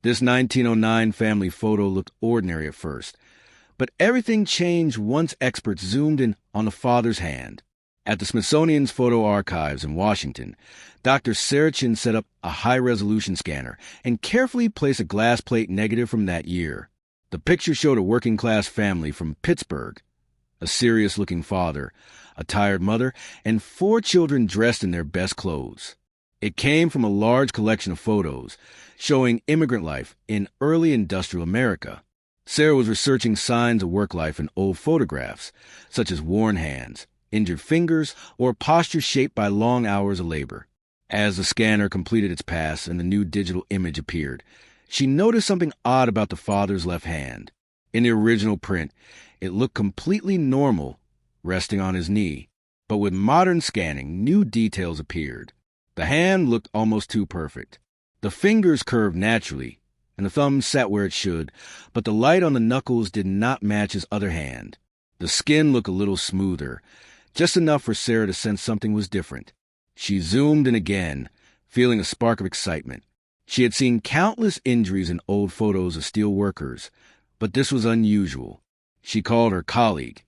This 1909 family photo looked ordinary at first, but everything changed once experts zoomed in on the father's hand. At the Smithsonian's Photo Archives in Washington, Dr. Sarachin set up a high-resolution scanner and carefully placed a glass plate negative from that year. The picture showed a working-class family from Pittsburgh, a serious-looking father, a tired mother, and 4 children dressed in their best clothes. It came from a large collection of photos showing immigrant life in early industrial America. Sarah was researching signs of work life in old photographs, such as worn hands, injured fingers, or posture shaped by long hours of labor. As the scanner completed its pass and the new digital image appeared, she noticed something odd about the father's left hand. In the original print, it looked completely normal, resting on his knee. But with modern scanning, new details appeared. The hand looked almost too perfect. The fingers curved naturally, and the thumb sat where it should, but the light on the knuckles did not match his other hand. The skin looked a little smoother, just enough for Sarah to sense something was different. She zoomed in again, feeling a spark of excitement. She had seen countless injuries in old photos of steel workers, but this was unusual. She called her colleague,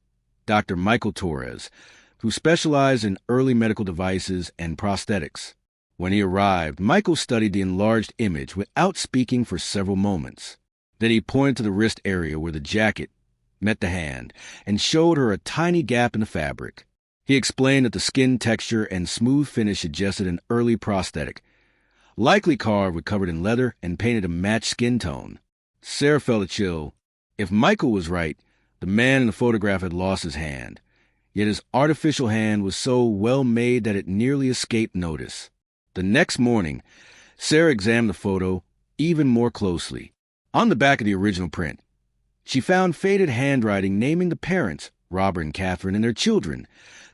Dr. Michael Torres, who specialized in early medical devices and prosthetics. When he arrived, Michael studied the enlarged image without speaking for several moments. Then he pointed to the wrist area where the jacket met the hand and showed her a tiny gap in the fabric. He explained that the skin texture and smooth finish suggested an early prosthetic, likely carved with covered in leather and painted to match skin tone. Sarah felt a chill. If Michael was right, the man in the photograph had lost his hand, yet his artificial hand was so well made that it nearly escaped notice. The next morning, Sarah examined the photo even more closely. On the back of the original print, she found faded handwriting naming the parents, Robert and Catherine, and their children,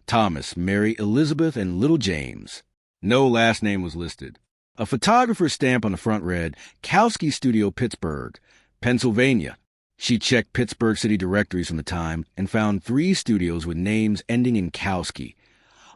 Thomas, Mary, Elizabeth, and little James. No last name was listed. A photographer's stamp on the front read, Kowski Studio, Pittsburgh, Pennsylvania. She checked Pittsburgh city directories from the time and found 3 studios with names ending in Kowski,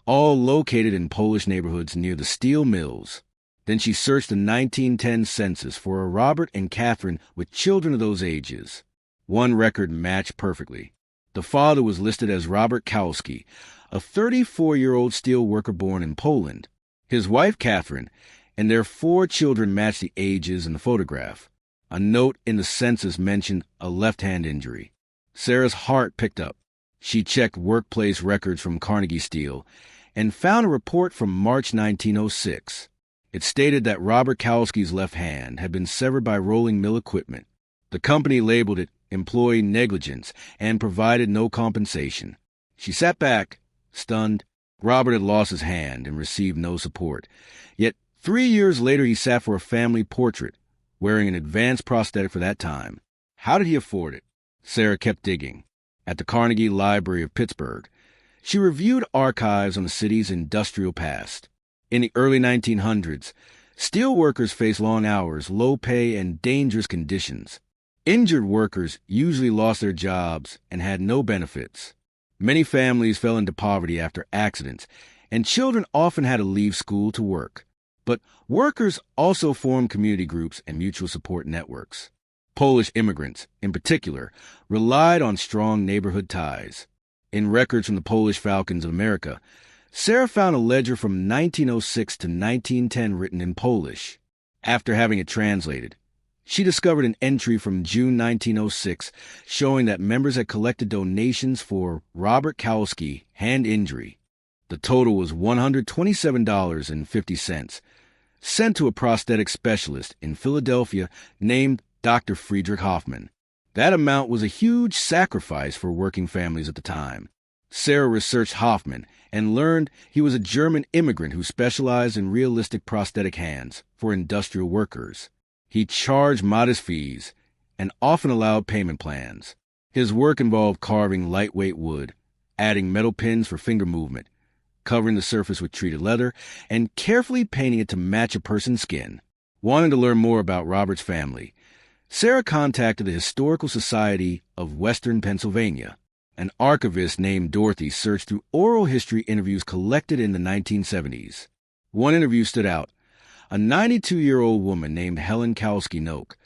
all located in Polish neighborhoods near the steel mills. Then she searched the 1910 census for a Robert and Catherine with children of those ages. One record matched perfectly. The father was listed as Robert Kowski, a 34-year-old steel worker born in Poland. His wife, Catherine, and their 4 children matched the ages in the photograph. A note in the census mentioned a left-hand injury. Sarah's heart picked up. She checked workplace records from Carnegie Steel and found a report from March 1906. It stated that Robert Kowski's left hand had been severed by rolling mill equipment. The company labeled it employee negligence and provided no compensation. She sat back, stunned. Robert had lost his hand and received no support. Yet 3 years later he sat for a family portrait, wearing an advanced prosthetic for that time. How did he afford it? Sarah kept digging. At the Carnegie Library of Pittsburgh, she reviewed archives on the city's industrial past. In the early 1900s, steel workers faced long hours, low pay, and dangerous conditions. Injured workers usually lost their jobs and had no benefits. Many families fell into poverty after accidents, and children often had to leave school to work. But workers also formed community groups and mutual support networks. Polish immigrants, in particular, relied on strong neighborhood ties. In records from the Polish Falcons of America, Sarah found a ledger from 1906 to 1910 written in Polish. After having it translated, she discovered an entry from June 1906 showing that members had collected donations for Robert Kowski hand injury. The total was $127.50, sent to a prosthetic specialist in Philadelphia named Dr. Friedrich Hoffman. That amount was a huge sacrifice for working families at the time. Sarah researched Hoffman and learned he was a German immigrant who specialized in realistic prosthetic hands for industrial workers. He charged modest fees and often allowed payment plans. His work involved carving lightweight wood, adding metal pins for finger movement, covering the surface with treated leather, and carefully painting it to match a person's skin. Wanting to learn more about Robert's family, Sarah contacted the Historical Society of Western Pennsylvania. An archivist named Dorothy searched through oral history interviews collected in the 1970s. One interview stood out. A 92-year-old woman named Helen Kowski Noak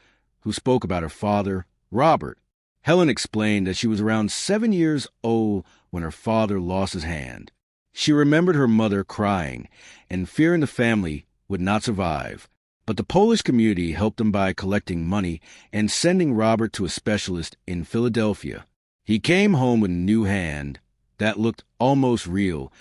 who spoke about her father, Robert. Helen explained that she was around 7 years old when her father lost his hand. She remembered her mother crying and fearing the family would not survive. But the Polish community helped them by collecting money and sending Robert to a specialist in Philadelphia. He came home with a new hand that looked almost real,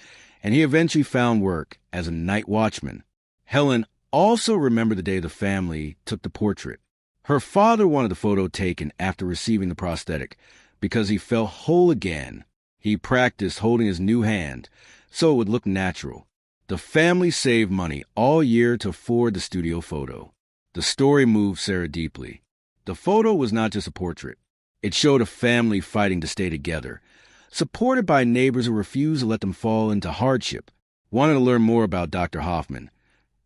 and he eventually found work as a night watchman. Helen also remembered the day the family took the portrait. Her father wanted the photo taken after receiving the prosthetic because he felt whole again. He practiced holding his new hand so it would look natural. The family saved money all year to afford the studio photo. The story moved Sarah deeply. The photo was not just a portrait. It showed a family fighting to stay together, supported by neighbors who refused to let them fall into hardship. Wanting to learn more about Dr. Hoffman,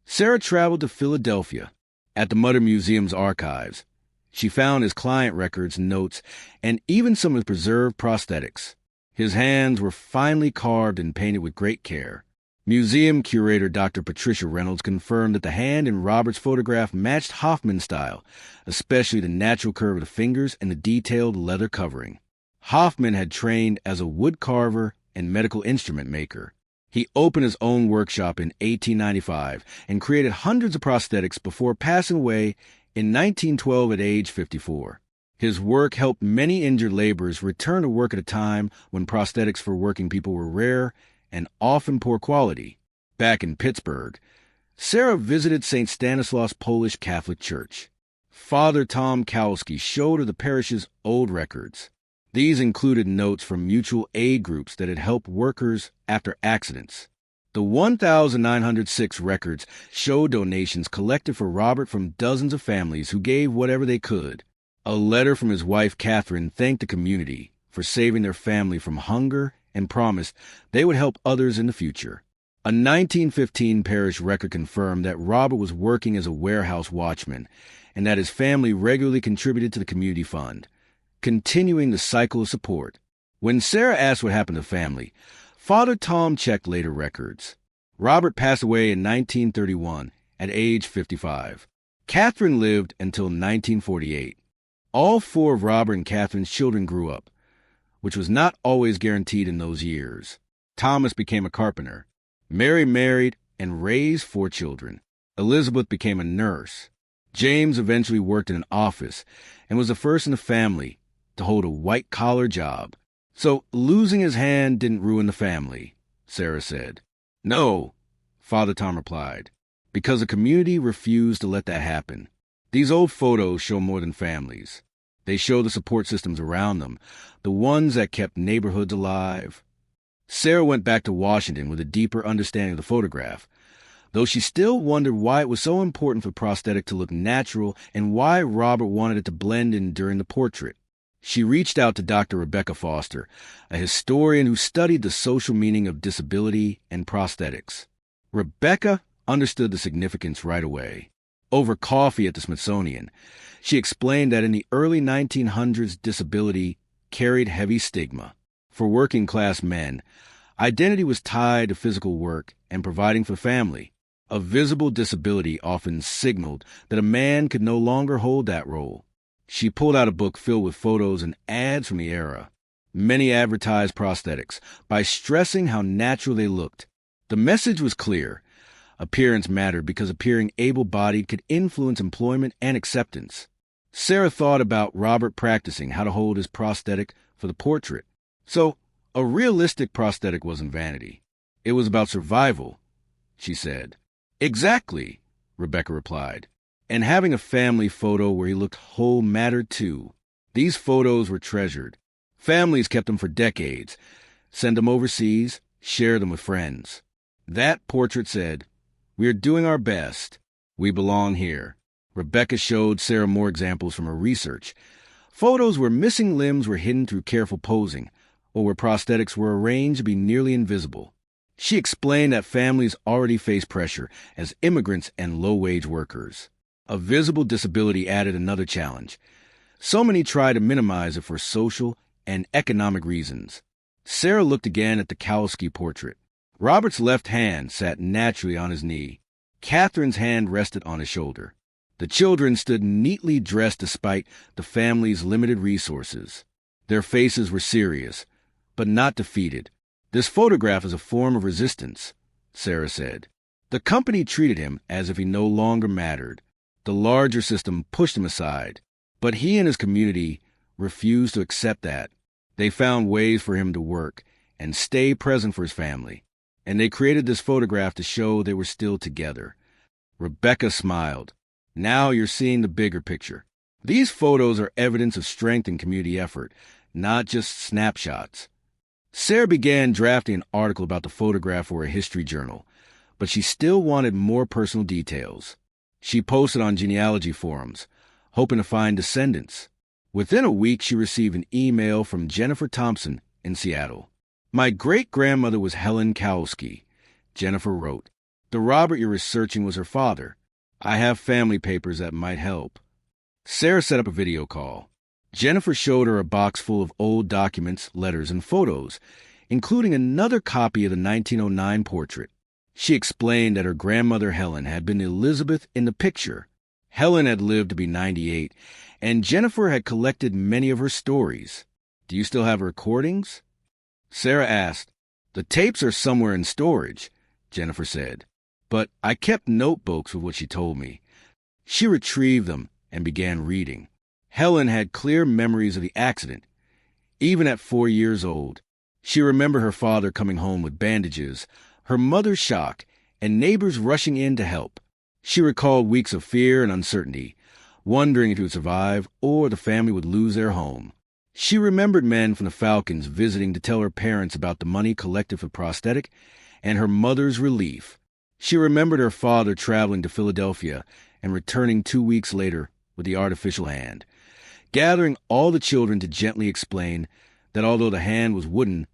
Sarah traveled to Philadelphia. At the Mutter Museum's archives, she found his client records, notes, and even some of his preserved prosthetics. His hands were finely carved and painted with great care. Museum curator Dr. Patricia Reynolds confirmed that the hand in Robert's photograph matched Hoffman's style, especially the natural curve of the fingers and the detailed leather covering. Hoffman had trained as a wood carver and medical instrument maker. He opened his own workshop in 1895 and created hundreds of prosthetics before passing away in 1912 at age 54. His work helped many injured laborers return to work at a time when prosthetics for working people were rare and often poor quality. Back in Pittsburgh, Sarah visited St. Stanislaus Polish Catholic Church. Father Tom Kowalski showed her the parish's old records. These included notes from mutual aid groups that had helped workers after accidents. The 1,906 records show donations collected for Robert from dozens of families who gave whatever they could. A letter from his wife, Catherine, thanked the community for saving their family from hunger and promised they would help others in the future. A 1915 parish record confirmed that Robert was working as a warehouse watchman and that his family regularly contributed to the community fund, continuing the cycle of support. When Sarah asked what happened to the family, Father Tom checked later records. Robert passed away in 1931 at age 55. Catherine lived until 1948. All 4 of Robert and Catherine's children grew up, which was not always guaranteed in those years. Thomas became a carpenter. Mary married and raised 4 children. Elizabeth became a nurse. James eventually worked in an office and was the first in the family to hold a white-collar job. So losing his hand didn't ruin the family, Sarah said. No, Father Tom replied, because the community refused to let that happen. These old photos show more than families. They show the support systems around them, the ones that kept neighborhoods alive. Sarah went back to Washington with a deeper understanding of the photograph, though she still wondered why it was so important for the prosthetic to look natural and why Robert wanted it to blend in during the portrait. She reached out to Dr. Rebecca Foster, a historian who studied the social meaning of disability and prosthetics. Rebecca understood the significance right away. Over coffee at the Smithsonian, she explained that in the early 1900s, disability carried heavy stigma. For working-class men, identity was tied to physical work and providing for family. A visible disability often signaled that a man could no longer hold that role. She pulled out a book filled with photos and ads from the era. Many advertised prosthetics by stressing how natural they looked. The message was clear. Appearance mattered because appearing able-bodied could influence employment and acceptance. Sarah thought about Robert practicing how to hold his prosthetic for the portrait. So, a realistic prosthetic wasn't vanity. It was about survival, she said. Exactly, Rebecca replied. And having a family photo where he looked whole mattered too. These photos were treasured. Families kept them for decades, sent them overseas, shared them with friends. That portrait said, "We are doing our best. We belong here." Rebecca showed Sarah more examples from her research. Photos where missing limbs were hidden through careful posing, or where prosthetics were arranged to be nearly invisible. She explained that families already face pressure as immigrants and low-wage workers. A visible disability added another challenge. So many try to minimize it for social and economic reasons. Sarah looked again at the Kowalski portrait. Robert's left hand sat naturally on his knee. Catherine's hand rested on his shoulder. The children stood neatly dressed despite the family's limited resources. Their faces were serious, but not defeated. "This photograph is a form of resistance," Sarah said. The company treated him as if he no longer mattered. The larger system pushed him aside, but he and his community refused to accept that. They found ways for him to work and stay present for his family, and they created this photograph to show they were still together. Rebecca smiled. "Now you're seeing the bigger picture. These photos are evidence of strength and community effort, not just snapshots." Sarah began drafting an article about the photograph for a history journal, but she still wanted more personal details. She posted on genealogy forums, hoping to find descendants. Within a week, she received an email from Jennifer Thompson in Seattle. "My great-grandmother was Helen Kowalski," Jennifer wrote. "The Robert you're researching was her father. I have family papers that might help." Sarah set up a video call. Jennifer showed her a box full of old documents, letters, and photos, including another copy of the 1909 portrait. She explained that her grandmother Helen had been Elizabeth in the picture. Helen had lived to be 98, and Jennifer had collected many of her stories. "Do you still have recordings?" Sarah asked. "The tapes are somewhere in storage," Jennifer said. "But I kept notebooks with what she told me." She retrieved them and began reading. Helen had clear memories of the accident. Even at 4 years old, she remembered her father coming home with bandages, her mother's shock, and neighbors rushing in to help. She recalled weeks of fear and uncertainty, wondering if he would survive or the family would lose their home. She remembered men from the Falcons visiting to tell her parents about the money collected for prosthetic and her mother's relief. She remembered her father traveling to Philadelphia and returning 2 weeks later with the artificial hand, gathering all the children to gently explain that although the hand was wooden,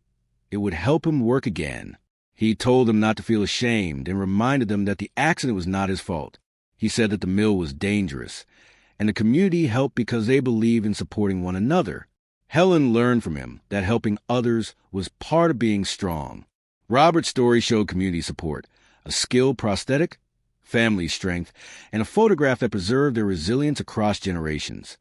it would help him work again. He told them not to feel ashamed and reminded them that the accident was not his fault. He said that the mill was dangerous, and the community helped because they believed in supporting one another. Helen learned from him that helping others was part of being strong. Robert's story showed community support, a skilled prosthetic, family strength, and a photograph that preserved their resilience across generations.